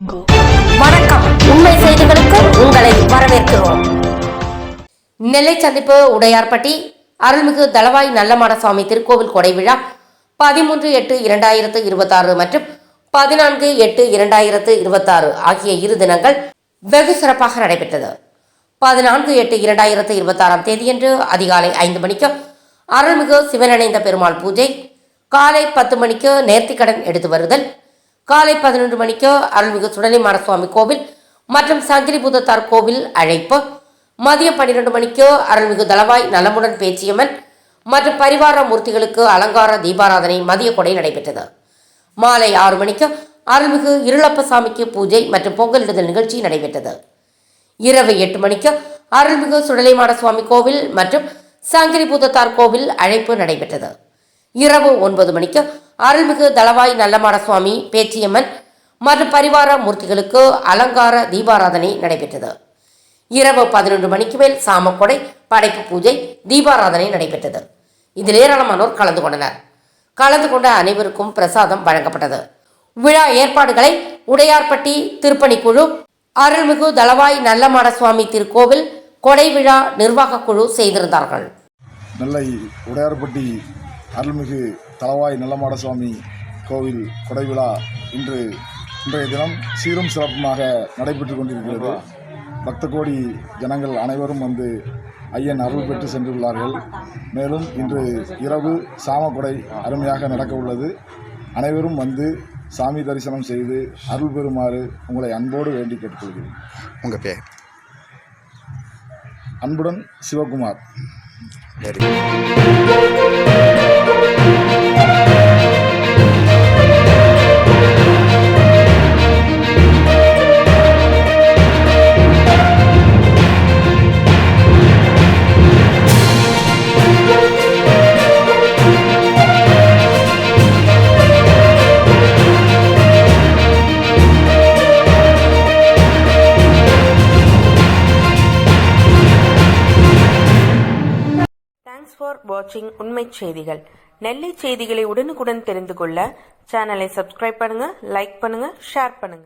வணக்கம். உண்மை செய்திகளுக்கு உங்களை வரவேற்கிறோம். நெல்லை சந்திப்பு உடையார்பட்டி அருள்மிகு தளவாய் நல்லமாட சுவாமி திருக்கோவில் கொடை விழா 13/8/2026 மற்றும் 14/8/2026 ஆகிய இரு தினங்கள் வெகு சிறப்பாக நடைபெற்றது. 14/8/2026 தேதியன்று அதிகாலை 5 மணிக்கு அருள்மிகு சிவனணைந்த பெருமாள் பூஜை, காலை 10 மணிக்கு நேர்த்திக்கடன் எடுத்து வருதல், காலை 11 மணிக்கு அருள்மிகு சுடலைமாட சுவாமி கோவில் மற்றும் சங்கிலிபுதத்தார் கோவில் அழைப்பு, மதியம் 12 மணிக்கு அருள்மிகு தளவாய் நலமுடன் பேச்சியம்மன் மற்றும் பரிவார மூர்த்திகளுக்கு அலங்கார தீபாராதனை மதிய கொடை நடைபெற்றது. மாலை 6 மணிக்கு அருள்மிகு இருளப்ப சாமிக்கு பூஜை மற்றும் பொங்கலிடுதல் நிகழ்ச்சி நடைபெற்றது. இரவு 8 மணிக்கு அருள்மிகு சுடலைமாட சுவாமி கோவில் மற்றும் சங்கிலிபுதத்தார் கோவில் அழைப்பு நடைபெற்றது. இரவு 9 மணிக்கு அருள்மிகு தளவாய் நல்லமாட சுவாமி பேச்சியம்மன் மற்றும் பரிவார மூர்த்திகளுக்கு அலங்கார தீபாராதனை நடைபெற்றது. இரவு 11 மணிக்கு மேல் சாமக்கொடை, படைப்பு பூஜை, தீபாராதனை நடைபெற்றது. இதில் ஏராளமானோர் கலந்து கொண்டனர். கலந்து கொண்ட அனைவருக்கும் பிரசாதம் வழங்கப்பட்டது. விழா ஏற்பாடுகளை உடையார்பட்டி திருப்பணிக்குழு, அருள்மிகு தளவாய் நல்லமாட சுவாமி திருக்கோவில் கொடை விழா நிர்வாக குழு செய்திருந்தார்கள். நெல்லை உடையார்பட்டி அருள்மிகு தளவாய் நல்லமாட சுவாமி கோவில் கொடை விழா இன்றைய தினம் சீரும் சிறப்புமாக நடைபெற்று கொண்டிருக்கிறது. பக்த கோடி ஜனங்கள் அனைவரும் வந்து ஐயன் அருள் பெற்று சென்றுள்ளார்கள். மேலும் இன்று இரவு சாமக்கொடை அருமையாக நடக்க உள்ளது. அனைவரும் வந்து சாமி தரிசனம் செய்து அருள் பெறுமாறு உங்களை அன்போடு வேண்டி கேட்டுக்கொள்கிறேன். உங்கள் பேர்? அன்புடன் சிவகுமார். Thanks for watching உண்மை செய்திகள். நெல்லை செய்திகளை உடனுக்குடன் தெரிந்து கொள்ள சேனலை சப்ஸ்கிரைப் பண்ணுங்க, லைக் பண்ணுங்க, ஷேர் பண்ணுங்க.